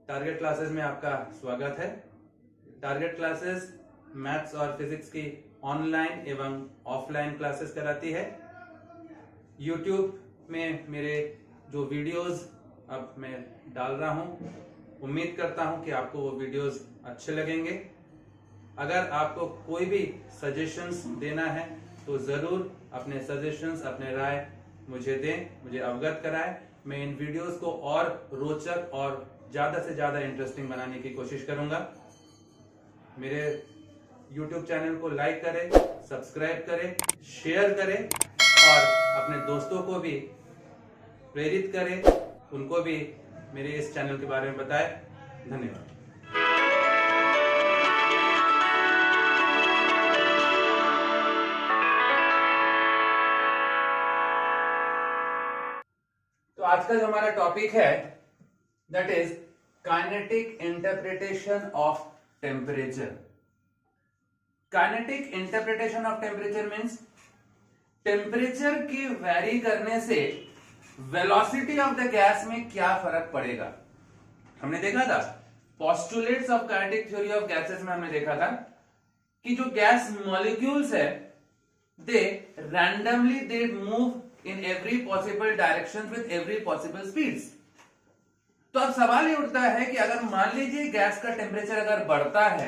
Target classes में आपका स्वागत है। टारगेट क्लासेस मैथ्स और फिजिक्स की ऑनलाइन एवं ऑफलाइन क्लासेस कराती है। यूट्यूब में मेरे जो वीडियोस अब मैं डाल रहा हूं, उम्मीद करता हूं कि आपको वो वीडियोस अच्छे लगेंगे। अगर आपको कोई भी सजेशंस देना है तो जरूर अपने सजेशंस, अपने राय मुझे दें, मुझे अवगत कराएं। मैं इन वीडियोस को और रोचक और ज्यादा से ज्यादा इंटरेस्टिंग बनाने की कोशिश करूंगा। मेरे YouTube चैनल को लाइक करें, सब्सक्राइब करें, शेयर करें और अपने दोस्तों को भी प्रेरित करें, उनको भी मेरे इस चैनल के बारे में बताएं। धन्यवाद। तो आज का जो हमारा टॉपिक है that is kinetic interpretation of temperature. Kinetic interpretation of temperature means temperature के वैरी करने से वेलोसिटी ऑफ द गैस में क्या फर्क पड़ेगा। हमने देखा था postulates of kinetic theory of gases में हमने देखा था कि जो गैस मॉलिक्यूल्स है they randomly they move in every possible direction with every possible speeds। तो अब सवाल ये उठता है कि अगर मान लीजिए गैस का टेम्परेचर अगर बढ़ता है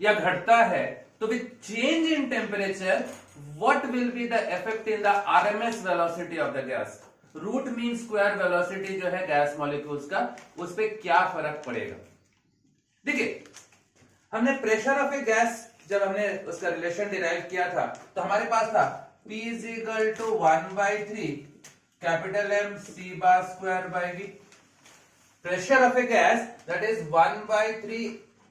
या घटता है तो with change in temperature what will be the effect in the RMS velocity of the gas. Root mean square velocity जो है गैस मॉलिक्यूल्स का, उस पर क्या फर्क पड़ेगा। देखिए, हमने प्रेशर ऑफ ए गैस जब हमने उसका रिलेशन डिराइव किया था तो हमारे पास था P is equal to 1/3 capital M C bar square by V। Pressure of a gas that is 1/3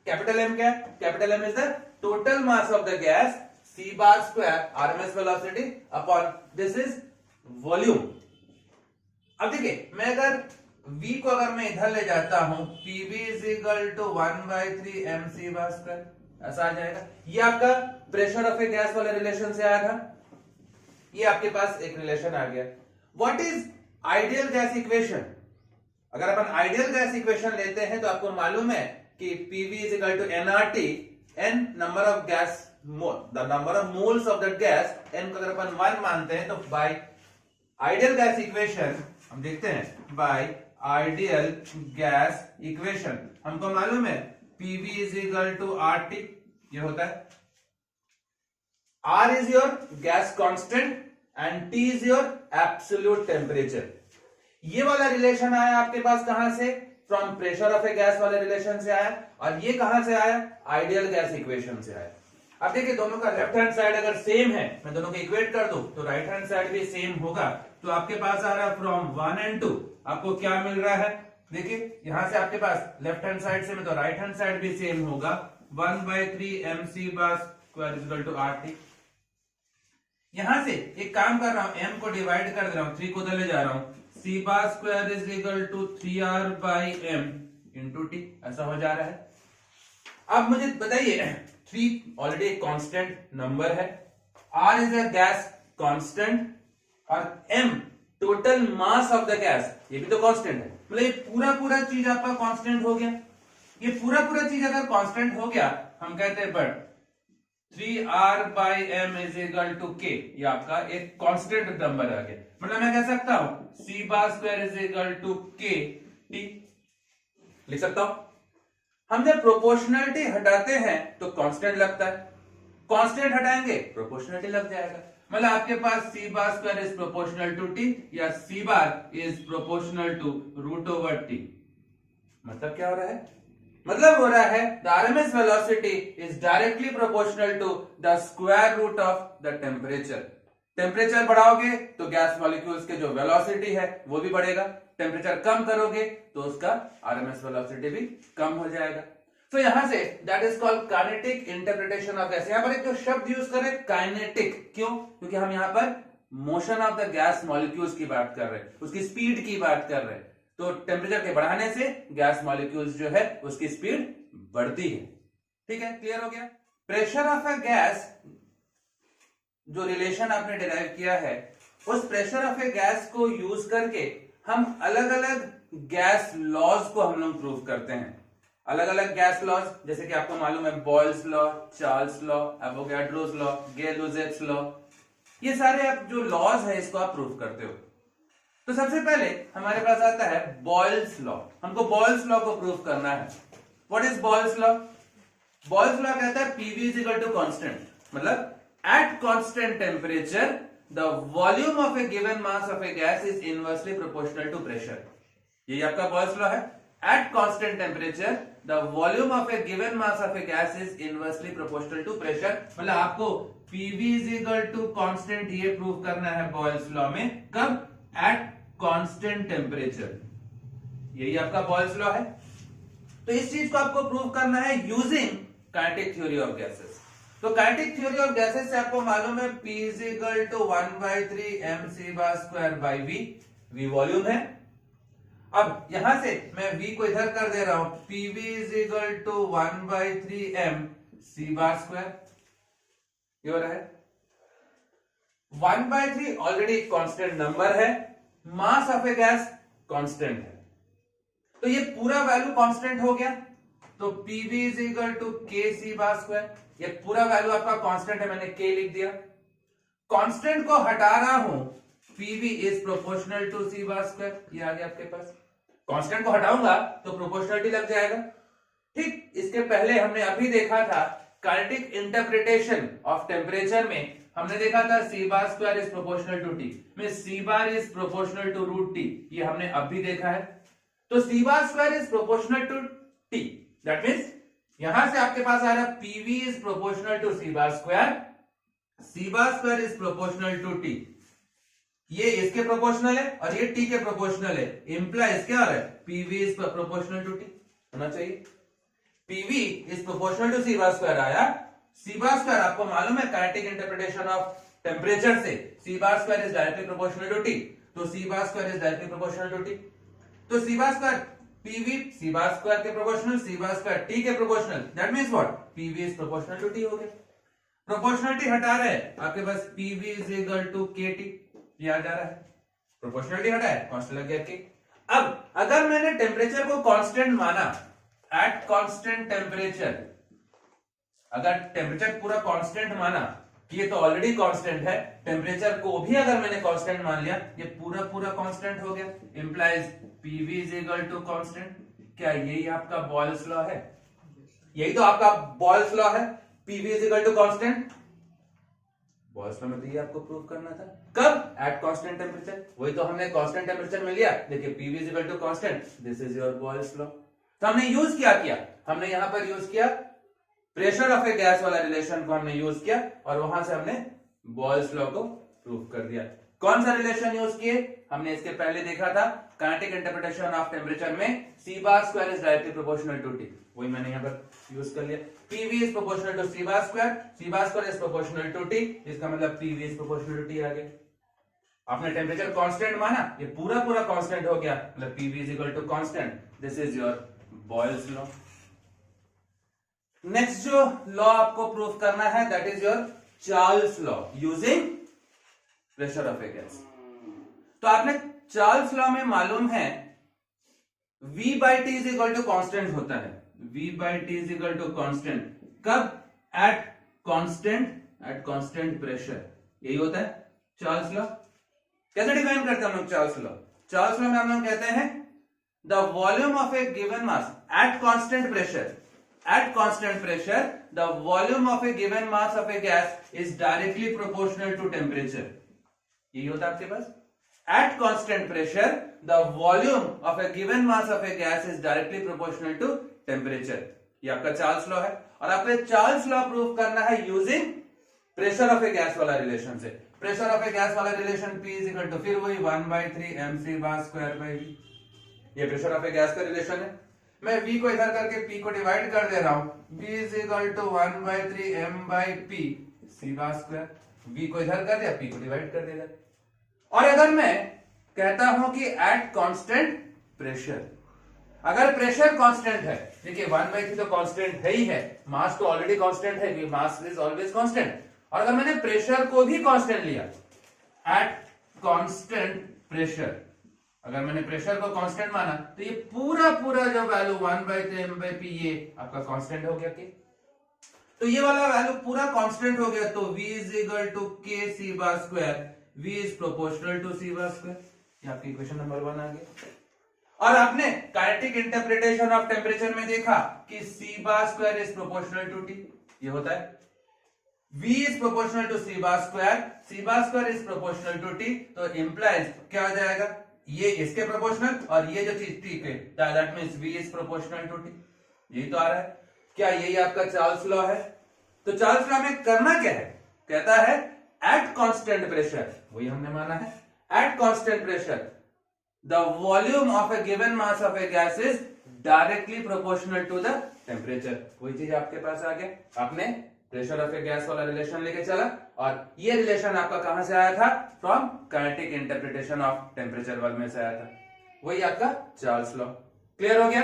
capital M क्या? Capital M is the total mass of the gas, C bar square RMS velocity upon this is volume। अब देखिए, मैं अगर V को अगर मैं इधर ले जाता हूं PV is equal to 1/3 MC bar square, ऐसा आ जाएगा। ये आपका प्रेशर ऑफ ए गैस वाले रिलेशन से आया था, ये आपके पास एक रिलेशन आ गया। What is ideal gas equation. अगर अपन आइडियल गैस इक्वेशन लेते हैं तो आपको मालूम है कि PV is equal to nRT, n number of gas, the number of moles of that gas, n को अगर अपन 1 मानते हैं तो बाय आइडियल गैस इक्वेशन हम देखते हैं, बाय आइडियल गैस इक्वेशन हमको मालूम है PV is equal to RT, ये होता है। R is your gas constant and T is your absolute temperature। ये वाला रिलेशन आया आपके पास कहां से? From pressure of a gas वाले रिलेशन से आया, और ये कहां से आया? आइडियल गैस इक्वेशन से आया। अब देखिए, दोनों का लेफ्ट हैंड साइड अगर सेम है, मैं दोनों को इक्वेट कर दूं तो राइट हैंड साइड भी सेम होगा। तो आपके पास आ रहा है फ्रॉम 1 and 2 आपको क्या मिल रहा है। देखिए, यहां से आपके पास लेफ्ट हैंड साइड से में तो राइट हैंड साइड भी सेम होगा, 1/3 MC bar square is equal to RT। यहां से एक काम कर रहा हूं, m को डिवाइड कर दे रहा हूं, 3 को उधर ले जा रहा हूं, C bar square is equal to 3R by M into T, ऐसा हो जा रहा है। अब मुझे बताइए, 3 ऑलरेडी एक कांस्टेंट नंबर है, R is a gas constant और M total mass of the gas, ये भी तो कांस्टेंट है। मतलब ये पूरा चीज आपका कांस्टेंट हो गया। ये पूरा चीज अगर कांस्टेंट हो गया, हम कहते हैं but 3R by M is equal to K, ये आपका एक कांस्टेंट नंबर आ गया। मतलब मैं कह सकता हूं C bar square is equal to K T, लिख सकता हूं। हम जब प्रोपोर्शनलिटी हटाते हैं तो कांस्टेंट लगता है, कांस्टेंट हटाएंगे प्रोपोर्शनलिटी लग जाएगा। मतलब आपके पास C bar square is proportional to T या C bar is proportional to root over T। मतलब क्या हो रहा है? मतलब हो रहा है the RMS velocity is directly proportional to the square root of the temperature। Temperature बढ़ाओगे तो गैस मॉलिक्यूल्स के जो वेलोसिटी है वो भी बढ़ेगा, टेम्परेचर कम करोगे तो उसका RMS वेलोसिटी भी कम हो जाएगा। तो यहां say that is called kinetic interpretation of gas. यहां पर एक जो शब्द यूज करें काइनेटिक, क्यों? क्योंकि हम यहां पर motion of the gas molecules की बात कर रहे हैं, उसकी स्पीड की बात कर रहे हैं। तो टेम्परेचर के बढ़ाने से गैस मॉलिक्यूल्स जो है उसकी स्पीड बढ़ती है। ठीक है, क्लियर हो गया। प्रेशर ऑफ अ गैस जो रिलेशन आपने डिराइव किया है, उस प्रेशर ऑफ ए गैस को यूज करके हम अलग अलग गैस लॉज को हम लोग प्रूव करते हैं। अलग अलग गैस लॉज, जैसे कि आपको मालूम है Boyle's law, Charles law, Avogadro's law, Gay-Lussac's law, ये सारे आप जो लॉज है इसको आप प्रूव करते हो। तो सबसे पहले हमारे पास आता है बॉयल्स लॉ। हमको बॉयल्स लॉ को प्रूव करना है। What is Boyle's law? Boyle's law कहता है PV is equal to constant, मतलब at constant temperature the volume of a given mass of a gas is inversely proportional to pressure. यही आपका Boyle's law है। At constant temperature the volume of a given mass of a gas is inversely proportional to pressure, मतलब आपको PV is equal to constant ये prove करना है Boyle's law में। कब? At constant temperature. यही आपका बॉयल्स लॉ है। तो इस चीज को आपको प्रूव करना है using kinetic theory of gases. तो काइनेटिक थ्योरी ऑफ गैसेस से आपको मालूम है P is equal to 1/3 mc bar square by v। v volume है। अब यहां से मैं v को इधर कर दे रहा हूं, Pv is equal to 1/3 mc bar square. ये हो रहा है 1/3 ऑलरेडी कांस्टेंट नंबर है, mass of a gas constant है, तो ये पूरा वैल्यू कांस्टेंट हो गया। तो Pv is equal to kc bar square, ये पूरा वैल्यू आपका कांस्टेंट है, मैंने k लिख दिया। कांस्टेंट को हटा रहा हूं, Pv is proportional to c bar square, ये आ गया आपके पास। कांस्टेंट को हटाऊंगा तो प्रोपोर्शनलिटी लग जाएगा। ठीक, इसके पहले हमने अभी देखा था काइनेटिक इंटरप्रिटेशन ऑफ टेम्परेचर में हमने देखा था c bar square is proportional to t में c bar is proportional to root t, ये हमने अभी देखा है। तो c bar square is proportional to t, that means यहां से आपके पास आ रहा है Pv is proportional to c bar square, c bar square is proportional to t। ये इसके प्रोपोर्शनल है और ये t के प्रोपोर्शनल है, इंप्लाइज क्या आ रहा है? Pv is proportional to t होना चाहिए। Pv is proportional to c bar square आया। c बार स्क्वायर आपको मालूम है काइनेटिक इंटरप्रिटेशन ऑफ टेम्परेचर से c bar square is directly proportional to t, तो c bar square is directly proportional to t। तो c bar square Pv c bar square के proportional, c bar square t के proportional, that means what? Pv is proportional to t हो गया। Proportionality हटा रहे हैं, आपके पास Pv is equal to kT, ये आ जा रहा है। प्रोपोर्शनलिटी हटा है, कांस्टेंट लग गया k। अब अगर मैंने टेम्परेचर को कांस्टेंट माना, एट कांस्टेंट टेम्परेचर, अगर टेम्परेचर पूरा कांस्टेंट माना, ये तो ऑलरेडी कांस्टेंट है, टेम्परेचर को भी अगर मैंने कांस्टेंट मान लिया, ये पूरा कांस्टेंट हो गया, implies Pv is equal to constant. क्या यही आपका बॉयल्स लॉ है? यही तो आपका बॉयल्स लॉ है, Pv is equal to constant. Boyle's law में तो ये आपको प्रूव करना था। कब? At constant temperature. वही तो हमने कांस्टेंट टेम्परेचर में लिया, देखिए Pv is equal to constant, this is your Boyle's law. तो हमने यूज किया, हमने यहां पर यूज किया प्रेशर ऑफ ए गैस वाला रिलेशन को हमने यूज किया और वहां से हमने बॉयल्स लॉ को प्रूव कर दिया। कौन सा रिलेशन यूज किए? हमने इसके पहले देखा था काइनेटिक इंटरप्रिटेशन ऑफ टेम्परेचर में c bar square is directly proportional to t, वही मैंने यहां पर यूज कर लिया। Pv is proportional to c bar square is proportional to t, इसका मतलब Pv is proportional to t आ गया। आपने टेम्परेचर कांस्टेंट माना, ये पूरा कांस्टेंट हो गया, मतलब Pv is equal to constant, this is your Boyle's law. Next जो लॉ आपको प्रूव करना है that is your Charles law using pressure of a gas. तो आपने चार्ल्स लॉ में मालूम है V by T is equal to constant होता है, V by T is equal to constant. कब? एट कांस्टेंट प्रेशर, यही होता है चार्ल्स लॉ। कैसे डिफाइन करते हैं हम लोग चार्ल्स लॉ? चार्ल्स लॉ में हम लोग कहते हैं the volume of a given mass at constant pressure, at constant pressure the volume of a given mass of a gas is directly proportional to temperature। यही होता है आपके पास, at constant pressure the volume of a given mass of a gas is directly proportional to temperature। ये आपका Charles law है और आपको Charles law prove करना है using pressure of a gas वाला रिलेशन से। प्रेशर ऑफ ए गैस वाला relation P is equal to फिर वही 1/3 mc bar square by v, ये प्रेशर ऑफ ए गैस का रिलेशन है। मैं V को इधर करके P को डिवाइड कर दे रहा हूं, V is equal to 1/3 m by P c bar square. V को इधर कर दिया, P को डिवाइड कर दिया। और अगर मैं कहता हूं कि एट कांस्टेंट प्रेशर, अगर प्रेशर कांस्टेंट है, देखिए 1/3 तो कांस्टेंट है ही है, मास तो ऑलरेडी कांस्टेंट है, मास इज ऑलवेज कांस्टेंट। और अगर मैंने प्रेशर को भी कांस्टेंट लिया, एट कांस्टेंट प्रेशर, अगर मैंने प्रेशर को कांस्टेंट माना तो ये पूरा पूरा जो वैल्यू 1/3 ये आपका कांस्टेंट हो गया के। तो ये वाला वैल्यू पूरा कांस्टेंट हो गया, तो V is equal to K C bar square, V is proportional to C bar square. ये आपकी इक्वेशन नंबर 1 आ गया। और आपने काइनेटिक इंटरप्रिटेशन ऑफ टेम्परेचर में देखा कि C bar square is proportional to T, ये होता है V is proportional to C bar square is proportional to T, तो इंप्लाइज क्या हो जाएगा, ये इसके प्रोपोर्शनल और ये जो चीज टी के, that means V is proportional to T. यही तो आ रहा है। क्या यही आपका चार्ल्स लॉ है? तो चार्ल्स लॉ में करना क्या है, कहता है एट कांस्टेंट प्रेशर, वही हमने माना है, at constant pressure the volume of a given mass of a gas is directly proportional to the temperature. वही चीज आपके पास आ गया। आपने प्रेशर ऑफ ए गैस वाला रिलेशन लेके चला और ये रिलेशन आपका कहां से आया था, from kinetic interpretation of temperature वर्ग में से आया था। वही आपका चार्ल्स लॉ। क्लियर हो गया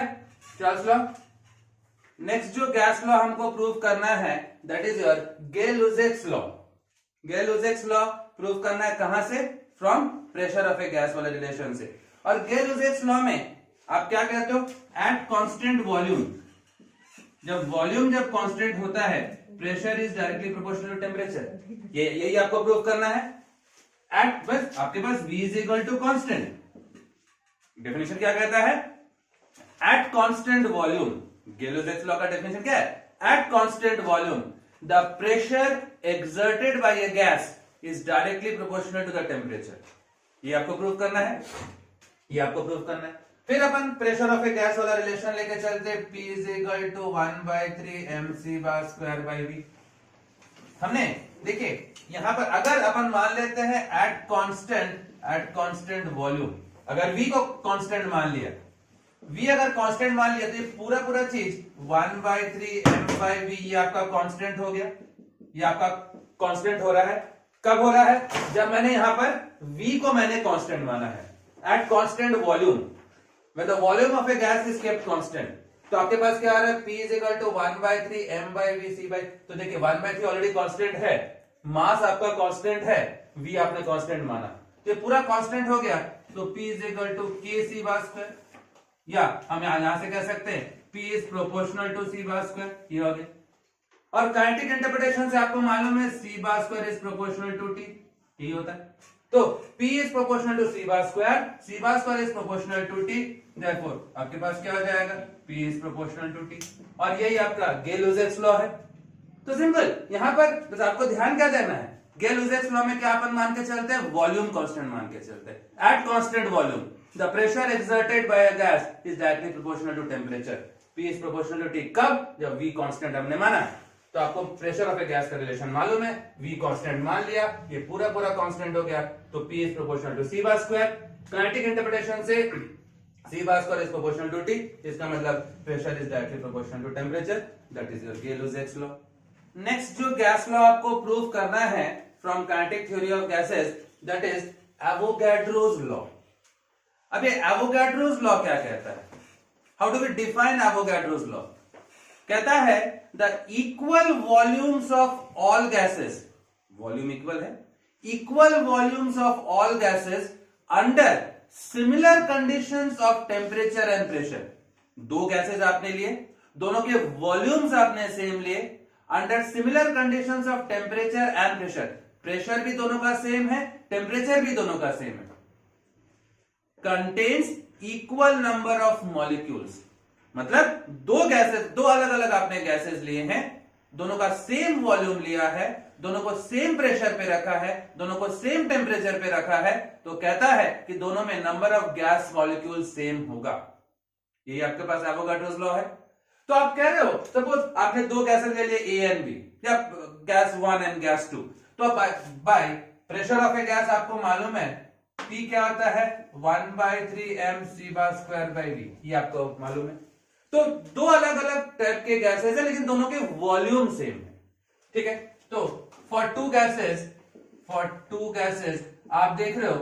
चार्ल्स लॉ। नेक्स्ट जो गैस लॉ हमको प्रूव करना है that is your गे-लुजेक्स law. Gay-Lussac's law prove करना है कहां से, from pressure of a gas वाले रिलेशन से। और गे-लुजेक्स लॉ में आप क्या कहते हो, एट कांस्टेंट वॉल्यूम, जब वॉल्यूम जब कांस्टेंट होता है pressure is directly proportional to temperature. यही आपको प्रूव करना है। एट बस आपके पास V is equal to constant. Definition क्या कहता है, at constant volume, Gay-Lussac's law का डेफिनेशन क्या है, at constant volume the pressure exerted by a gas is directly proportional to the temperature. ये आपको प्रूव करना है, ये आपको प्रूव करना है। फिर अपन प्रेशर ऑफ ए गैस वाला रिलेशन लेके चलते, P is equal to 1/3 mc bar square by V। हमने देखिए यहां पर अगर अपन मान लेते हैं एट कांस्टेंट वॉल्यूम, अगर V को कांस्टेंट मान लिया, V अगर कांस्टेंट मान लिया तो ये पूरा पूरा चीज 1/3 m बाई V ये आपका कांस्टेंट हो गया। ये आपका कांस्टेंट हो रहा है। कब हो रहा है, जब मैंने यहां पर V को मैंने कांस्टेंट माना है at constant volume, when the volume of a gas is kept constant। तो आपके पास क्या आ रहा है, P is equal to 1/3 m by V C by, तो देखिए 1/3 ऑलरेडी कांस्टेंट है, मास आपका कांस्टेंट है, V आपने कांस्टेंट माना, तो ये पूरा कांस्टेंट हो गया, तो P is equal to K C bar square, या हम यहां से कह सकते हैं P is proportional to C bar square, ये हो गया। और काइनेटिक इंटरप्रिटेशन से आपको मालूम है C bar square is proportional to T, यही होता है। तो P is proportional to C bar square is proportional to T, therefore आपके पास क्या हो जाएगा, P is proportional to T। और यही आपका गे-लुजेक्स लॉ है। तो सिंपल, यहां पर बस आपको ध्यान क्या देना है, गे-लुजेक्स लॉ में क्या अपन मान के चलते हैं, वॉल्यूम कांस्टेंट मान के चलते हैं। At constant volume the pressure exerted by a gas is directly proportional to temperature. P is proportional to T कब, जब V कांस्टेंट हमने माना। तो आपको प्रेशर ऑफ ए गैस का रिलेशन मालूम है, V कांस्टेंट मान लिया, ये पूरा पूरा कांस्टेंट हो गया, तो P is proportional to C bar square. Kinetic interpretation से C bar square is proportional to T, इसका मतलब pressure is directly proportional to temperature, that is your गे-लुजेक्स law. Next जो गैस लॉ आपको प्रूव करना है from kinetic theory of gases, that is Avogadro's law. अब ये Avogadro's law क्या कहता है, how do we define Avogadro's law? कहता है the equal volumes of all gases, volume equal है, equal volumes of all gases under similar conditions of temperature and pressure. दो gases आपने लिए, दोनों के वॉल्यूम्स आपने सेम लिए, under similar conditions of temperature and pressure, pressure भी दोनों का सेम है, टेम्परेचर भी दोनों का सेम है, contains equal number of molecules. मतलब दो गैसेस, दो अलग अलग आपने गैसेस लिए हैं, दोनों का सेम वॉल्यूम लिया है, दोनों को सेम प्रेशर पे रखा है, दोनों को सेम टेम्परेचर पे रखा है, तो कहता है कि दोनों में number of gas molecule same होगा। यही आपके पास एवोगाड्रोस लॉ है। तो आप कह रहे हो सपोज आपने दो गैसेस ले लिए ए एंड बी, या गैस 1 एंड गैस 2, तो by pressure of a gas आपको मालूम है P क्या होता है, 1/3 m C bar square by V, ये आपको मालूम है। तो दो अलग अलग टाइप के गैसेस है, लेकिन दोनों के वॉल्यूम सेम है, ठीक है। तो फॉर टू गैसेस आप देख रहे हो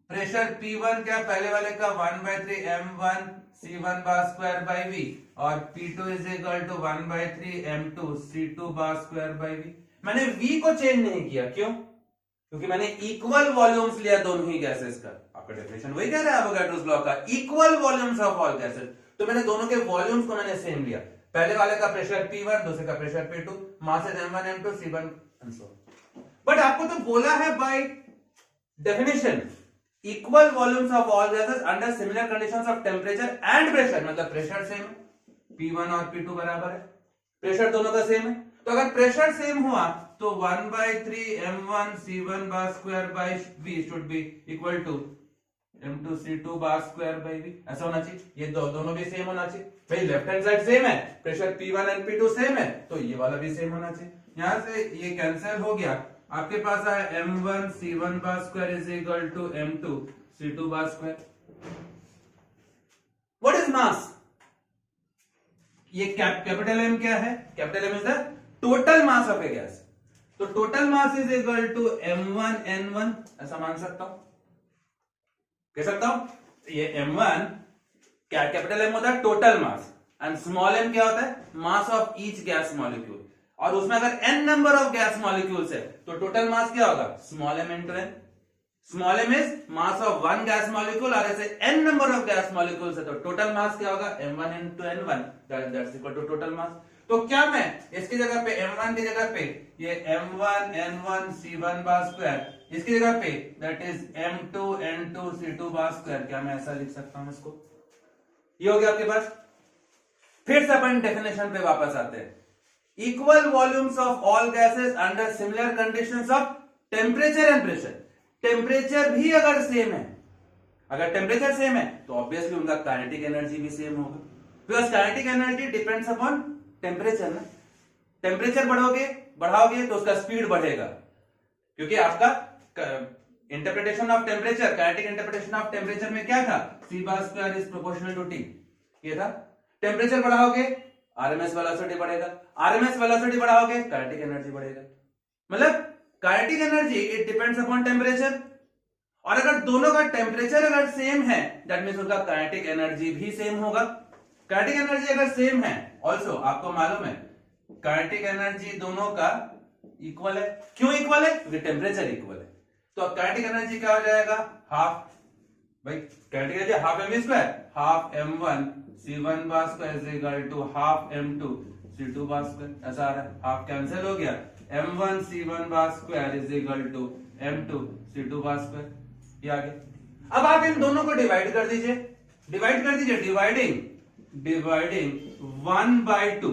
प्रेशर P1 क्या, पहले वाले का 1/3 m1 C1 bar square by V, और P2 is equal to 1/3 m2 C2 bar square by V। मैंने V को चेंज नहीं किया, क्यों? क्योंकि मैंने इक्वल वॉल्यूम्स लिया दोनों ही गैसेस का। आपका डेफिनेशन वही कह रहा है एवोगाड्रोस लॉ का, equal volumes of all gases. तो मैंने दोनों के वॉल्यूम्स को मैंने सेम लिया, पहले वाले का प्रेशर P1, दूसरे का pressure P2, masses M1 M2 C1 and so on. But आपको तो बोला है by definition equal volumes of all gases under similar conditions of temperature and pressure, मतलब प्रेशर सेम है, P1 और P2 बराबर है, प्रेशर दोनों का सेम है। तो अगर प्रेशर सेम हुआ तो 1/3 m1 c1 bar square by v should be equal to m2 c2 bar square by v, ऐसा होना चाहिए। ये दोनों भी सेम होना चाहिए भाई, लेफ्ट हैंड साइड सेम है, pressure P1 and P2 same है, तो ये वाला भी सेम होना चाहिए। यहां से ये कैंसिल हो गया, आपके पास आया m1 c1 bar square is equal to m2 c2 bar square। What is mass? ये कैपिटल M क्या है? Capital M is the total mass of a gas. तो total mass is equal to m1 n1, ऐसा मान सकता हूं, कह सकता हूं ये m1 क्या, कैपिटल M होता है total mass, and small m क्या होता है? Mass of each gas molecule. और उसमें अगर n number of gas molecules है तो टोटल मास क्या होगा? Small m into n। Small m is mass of one gas molecule, और ऐसे n number of gas molecules है तो टोटल मास क्या होगा? m1 into n1, that's equal to total mass. तो क्या मैं इसकी जगह पे m1 की जगह पे ये m1 n1 c1 bar square, इसकी जगह पे that is m2 n2 c2 bar square, क्या मैं ऐसा लिख सकता हूं इसको? ये हो गया आपके पास। फिर से अपन डेफिनेशन पे वापस आते हैं, equal volumes of all gases under similar conditions of temperature and pressure. Temperature भी अगर सेम है, अगर टेम्परेचर सेम है तो ऑब्वियसली उनका काइनेटिक एनर्जी भी सेम होगा, because kinetic energy depends upon temperature ना। टेम्परेचर बढ़ाओगे तो उसका स्पीड बढ़ेगा, क्योंकि आपका interpretation of temperature, kinetic interpretation of temperature में क्या था? c bar square is proportional to t, ये था। टेम्परेचर बढ़ाओगे आरएमएस वेलोसिटी बढ़ेगा, आरएमएस वेलोसिटी बढ़ाओगे काइनेटिक एनर्जी बढ़ेगा। मतलब kinetic energy it depends upon temperature, और अगर दोनों का टेम्परेचर अगर सेम है दैट मींस उनका काइनेटिक एनर्जी भी सेम होगा। काइनेटिक एनर्जी अगर सेम है, ऑल्सो आपको मालूम है काइनेटिक एनर्जी दोनों का इक्वल है। क्यों इक्वल है? क्योंकि टेम्परेचर इक्वल है। तो काइनेटिक एनर्जी क्या हो जाएगा? हाफ, भाई kinetic energy half m square, half m1 c1 bar square is equal to half m2 c2 bar square, ऐसा आ रहा है। हाफ कैंसिल हो गया, m1 c1 bar square is equal to m2 c2 bar square, ये आ गया। अब आप इन दोनों को डिवाइड कर दीजिए, डिवाइडिंग 1/2,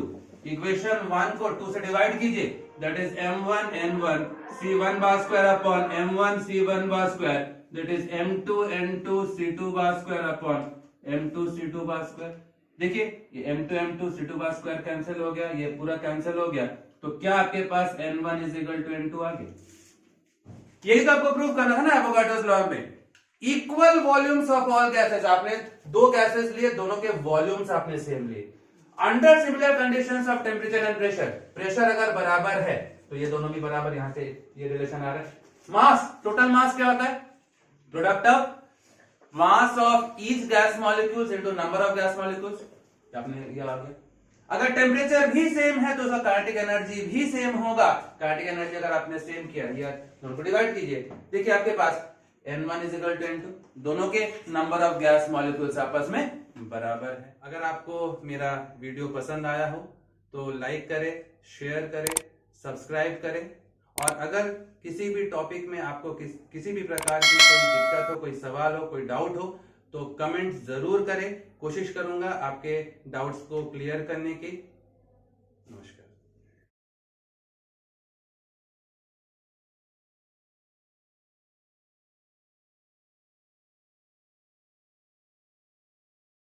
इक्वेशन 1 को 2 से डिवाइड कीजिए, that is m1 n1 c1 bar square upon m1 c1 bar square, that is m2 n2 c2 bar square upon m2 c2 bar square. देखिए ये m2 c2 bar square cancel हो गया, ये पूरा cancel हो गया, तो क्या आपके पास n1 is equal to n2 आ गया। यही तो आपको प्रूव करना था ना एवोगाड्रोस लॉ में, equal volumes of all gases. आपने दो गैसेस लिए, दोनों के वॉल्यूम्स आपने सेम लिए under similar conditions of temperature and pressure. Pressure अगर बराबर है तो ये दोनों भी बराबर, यहां से ये रिलेशन आ रहा है। मास, टोटल मास क्या होता है? Product of mass of each gas molecules into number of gas molecules, आपने ये आ गया। अगर टेम्परेचर भी सेम है तो उसका काइनेटिक एनर्जी भी सेम होगा। काइनेटिक एनर्जी अगर आपने सेम किया, ये दोनों को डिवाइड कीजिए, देखिए आपके पास n1 is equal to n2, दोनों के नंबर ऑफ गैस मॉलिक्यूल्स आपस में बराबर है। अगर आपको मेरा वीडियो पसंद आया हो तो लाइक करें, शेयर करें, सब्सक्राइब करें, और अगर किसी भी टॉपिक में आपको किसी भी प्रकार की कोई दिक्कत हो, कोई सवाल हो, कोई डाउट हो तो कमेंट जरूर करें। कोशिश करूंगा आपके डाउट्स को क्लियर करने की। नमस्कार।